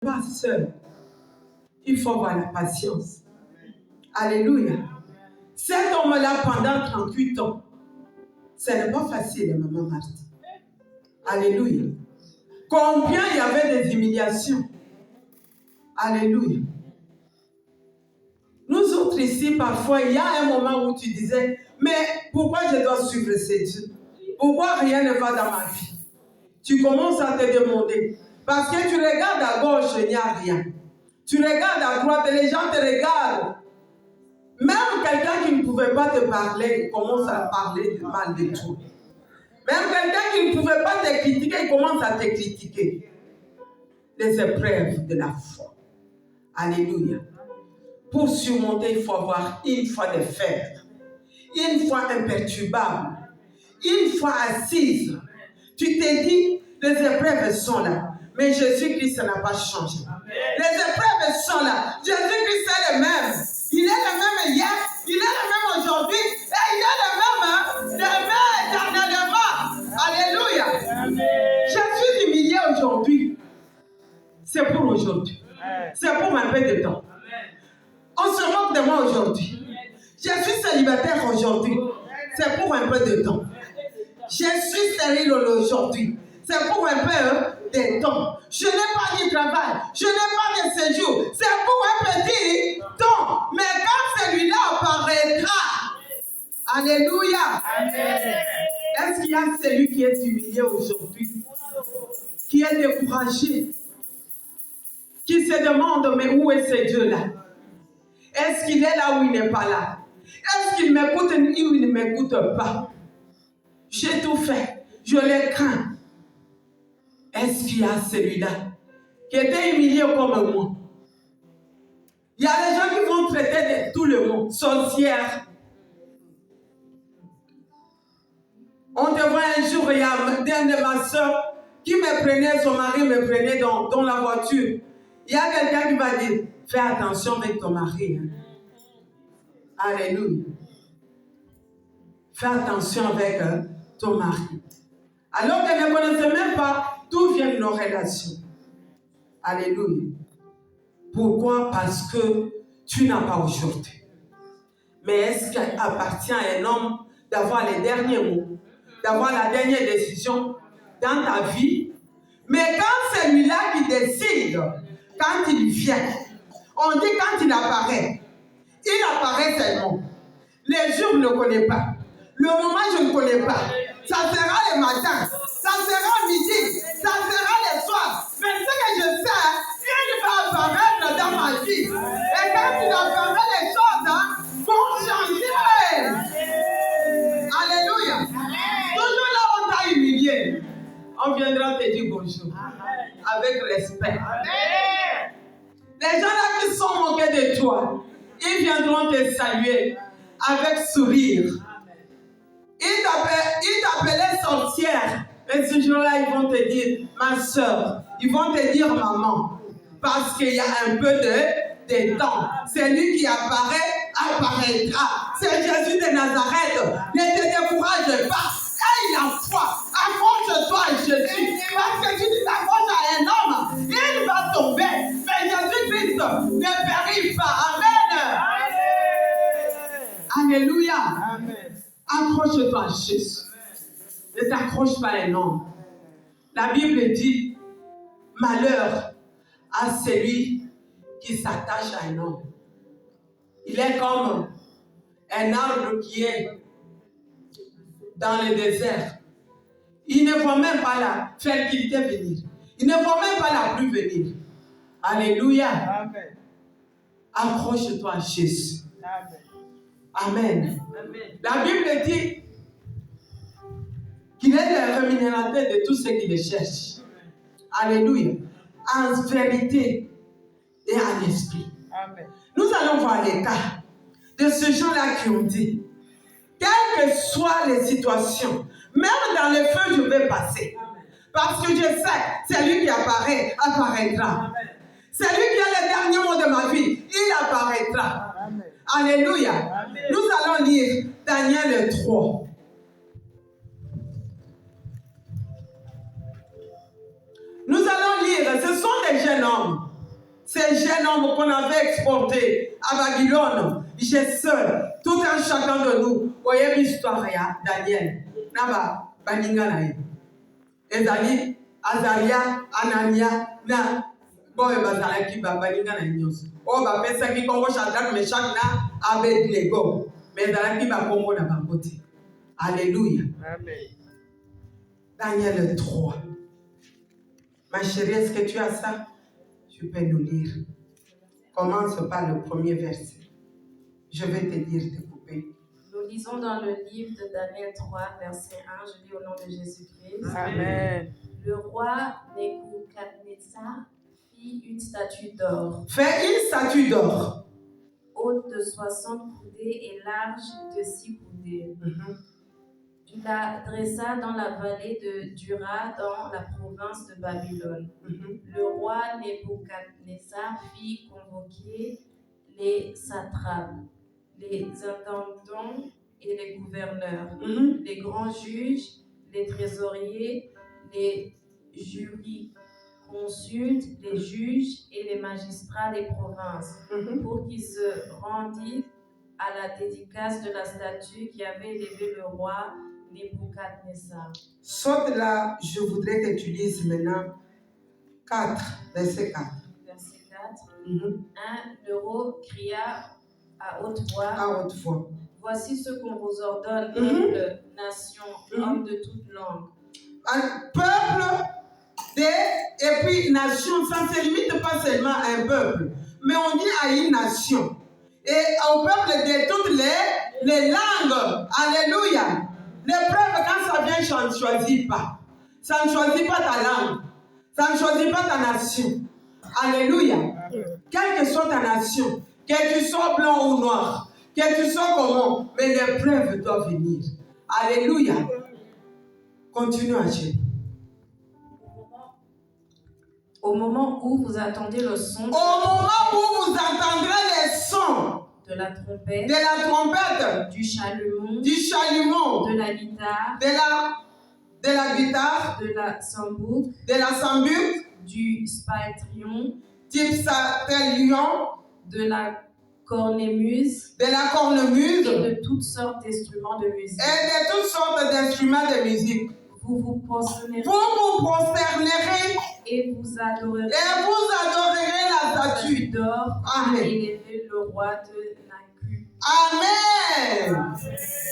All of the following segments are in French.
Pas seul. Il faut avoir la patience. Alléluia. Cet homme-là, pendant 38 ans, ce n'est pas facile, maman Marthe. Alléluia. Combien il y avait des humiliations. Alléluia. Nous autres ici, parfois, il y a un moment où tu disais, mais pourquoi je dois suivre ces dieux? Pourquoi rien ne va dans ma vie? Tu commences à te demander. Parce que tu regardes à gauche, il n'y a rien. Tu regardes à droite et les gens te regardent. Même quelqu'un qui ne pouvait pas te parler, il commence à parler de mal de tout. Même quelqu'un qui ne pouvait pas te critiquer, il commence à te critiquer. Les épreuves de la foi. Alléluia. Pour surmonter, il faut avoir une foi de fer. Une foi imperturbable. Une foi assise. Tu te dis, les épreuves sont là. Mais Jésus-Christ n'a pas changé. Les épreuves sont là. Jésus-Christ est le même. Il est le même hier, il est le même aujourd'hui, et il est le même demain, éternellement. Alléluia. Je suis humilié aujourd'hui. C'est pour aujourd'hui. C'est pour un peu de temps. On se moque de moi aujourd'hui. Je suis célibataire aujourd'hui. C'est pour un peu de temps. Je suis stérile aujourd'hui. C'est pour un peu de temps. Je n'ai pas de travail. Je n'ai pas de séjour. C'est pour un petit temps. Mais quand celui-là apparaîtra, alléluia. Amen. Est-ce qu'il y a celui qui est humilié aujourd'hui? Qui est découragé? Qui se demande, mais où est ce Dieu-là? Est-ce qu'il est là ou il n'est pas là? Est-ce qu'il m'écoute ou il ne m'écoute pas? J'ai tout fait. Je les crains. Est-ce qu'il y a celui-là qui était humilié comme moi? Il y a des gens qui vont traiter de tout le monde, sorcière. On te voit un jour, il y a un de ma soeur qui me prenait, son mari me prenait dans la voiture. Il y a quelqu'un qui va dire, fais attention avec ton mari. Hein. Alléluia. Fais attention avec ton mari. Alors qu'elle ne connaissait même pas d'où viennent nos relations. Alléluia. Pourquoi? Parce que tu n'as pas aujourd'hui. Mais est-ce qu'il appartient à un homme d'avoir les derniers mots, d'avoir la dernière décision dans ta vie? Mais quand celui-là qui décide, quand il vient, on dit quand il apparaît seulement. Les jours, je ne connais pas. Le moment, je ne connais pas. Ça sera le matin, ça sera midi, ça sera le soir. Mais ce que je sais, il va apparaître dans ma vie. Et quand il apparaît, les choses vont changer. Alléluia. Toujours là où on t'a humilié, on viendra te dire bonjour. Avec respect. Les gens là qui sont moqués de toi, ils viendront te saluer avec sourire. Ils t'appelaient sorcière. Et ce jour-là, ils vont te dire, ma soeur. Ils vont te dire, maman. Parce qu'il y a un peu de temps. C'est lui qui apparaîtra. C'est Jésus de Nazareth. Ne te décourage pas. Aie la foi. Accroche-toi à Jésus. Parce que si tu t'accroches à un homme, il va tomber. Mais Jésus-Christ ne périt pas. Amen. Alléluia. Amen. Accroche-toi à Jésus. Ne t'accroche pas à un homme. La Bible dit, malheur à celui qui s'attache à un homme. Il est comme un arbre qui est dans le désert. Il ne voit même pas la fertilité venir. Il ne voit même pas la pluie venir. Alléluia. Amen. Accroche-toi à Jésus. Amen. Amen. La Bible dit qu'il est le rémunérateur de tous ceux qui le cherchent. Alléluia. En vérité et en esprit. Amen. Nous allons voir les cas de ces gens-là qui ont dit, quelles que soient les situations, même dans le feu, je vais passer. Parce que je sais, celui qui apparaîtra. Amen. Celui qui a le dernier mot de ma vie, il apparaîtra. Amen. Alléluia. Amen. Nous allons lire Daniel 3. Nous allons lire, ce sont des jeunes hommes. ces jeunes hommes qu'on avait exportés à Babylone, j'ai seul, tout un chacun de nous, voyez l'histoire, Daniel, Naba, Baninganaï, Ezali, Azaria, Anania, Na, Boy Bazalaki, Baninganaï, Oh, bah, pensa qui Congo Shadrach, mais chaque na, Abednego, mais Zalaki, bah, Congo n'a pas côté. Alléluia. Amen. Daniel 3. Ma chérie, est-ce que tu as ça? Tu peux nous lire. Commence par le premier verset. Je vais te dire de couper. Nous lisons dans le livre de Daniel 3, verset 1. Je lis au nom de Jésus-Christ. Amen. Le roi Nebuchadnezzar fit une statue d'or. Fais une statue d'or. Haute de 60 coudées et large de 6 coudées. Il la dressa dans la vallée de Dura, dans la province de Babylone. Le roi Nebuchadnezzar fit convoquer les satrapes, les intendants et les gouverneurs, les grands juges, les trésoriers, les jurisconsultes, les juges et les magistrats des provinces, pour qu'ils se rendissent à la dédicace de la statue qui avait élevé le roi Nebuchadnezzar. Saute là, je voudrais que tu lises maintenant 4, verset 4. Verset 4. Un euro cria à haute voix. À haute voix. Voici ce qu'on vous ordonne, peuple, nation, hommes de toute langue. Un peuple et puis nation, ça ne se limite pas seulement à un peuple, mais on dit à une nation. Et au peuple de toutes les langues. Alléluia. L'épreuve, quand ça vient, ça ne choisit pas. Ça ne choisit pas ta langue. Ça ne choisit pas ta nation. Alléluia. Quelle que soit ta nation, que tu sois blanc ou noir, que tu sois comment, mais l'épreuve doit venir. Alléluia. Continue à gérer. Au moment où vous attendez le son. Au moment où vous entendrez les sons. De la trompette. De la trompette. Du chalumeau. Du chalumeau. De la guitare. De la guitare. De la sambuc. De la sambuc. Du spaltrion. Du psalterion. De la cornemuse. De la cornemuse. Et de toutes sortes d'instruments de musique. Et de toutes sortes d'instruments de musique. Vous vous prosternerez. Vous vous prosternerez. Et vous adorerez. Et vous adorerez la statue d'or. Amen. Élevé le roi de Nacu. Amen.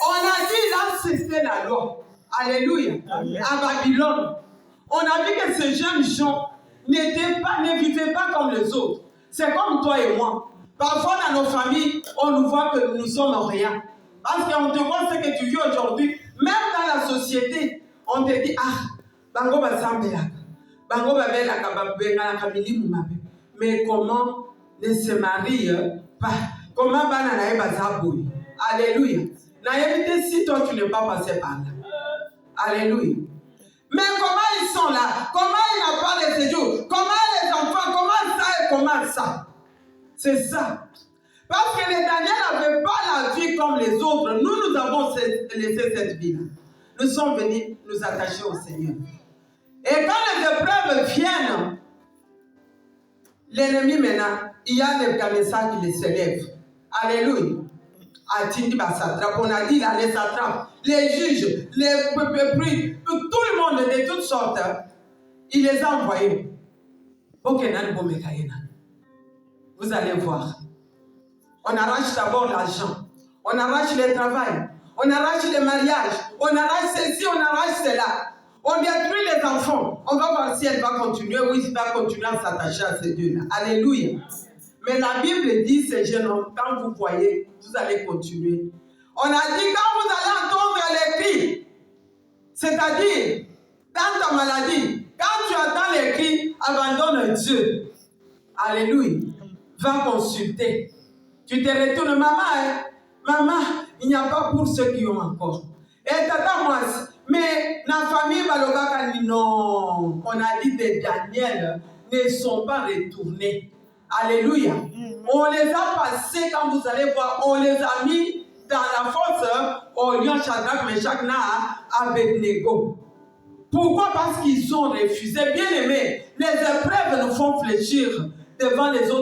On a dit là, c'était la loi. Alléluia. Amen. À Babylone. On a vu que ces jeunes gens ne vivaient pas comme les autres. C'est comme toi et moi. Parfois dans nos familles, on nous voit que nous sommes rien. Parce qu'on te voit ce que tu vis aujourd'hui. Même dans la société, on te dit, bango basambelaka. Bango babelaka babengalaka milimu mabe. Mais comment ne se marie pas? Comment bana nae bazaboui? Alléluia. Naïvité si toi tu n'es pas passé par là. Alléluia. Mais comment ils sont là? Comment ils n'ont pas les séjours? Comment les enfants? Comment ça et comment ça? C'est ça. Parce que les Daniel n'avaient pas la vie comme les autres. Nous avons laissé cette vie-là. Nous sommes venus nous attacher au Seigneur. Et quand les épreuves viennent, l'ennemi maintenant, il y a des Nebuchadnezzar qui les s'élèvent. Alléluia. On a dit là, les satrapes, les juges, les prix, tout le monde de toutes sortes, il les a envoyés. Vous allez voir. On arrache d'abord l'argent, on arrache le travail, on arrache le mariage, on arrache ceci, on arrache cela. On détruit les enfants. On va voir si elle va continuer ou il va continuer à s'attacher à ces dieux-là. Alléluia. Mais la Bible dit, ces jeunes hommes, quand vous voyez, vous allez continuer. On a dit, quand vous allez entendre les cris, c'est-à-dire, dans ta maladie, quand tu entends les cris, abandonne Dieu. Alléluia. Va consulter. Tu te retournes, maman, il n'y a pas pour ceux qui ont encore. Et tata, moi, mais la famille Balogaka dit non. On a dit que Daniel ne sont pas retournés. Alléluia. On les a passés, quand vous allez voir, on les a mis dans la fosse au lion Shadrach, Meshach, Abednego. Pourquoi? Parce qu'ils ont refusé. Bien aimé, les épreuves nous font fléchir devant les autres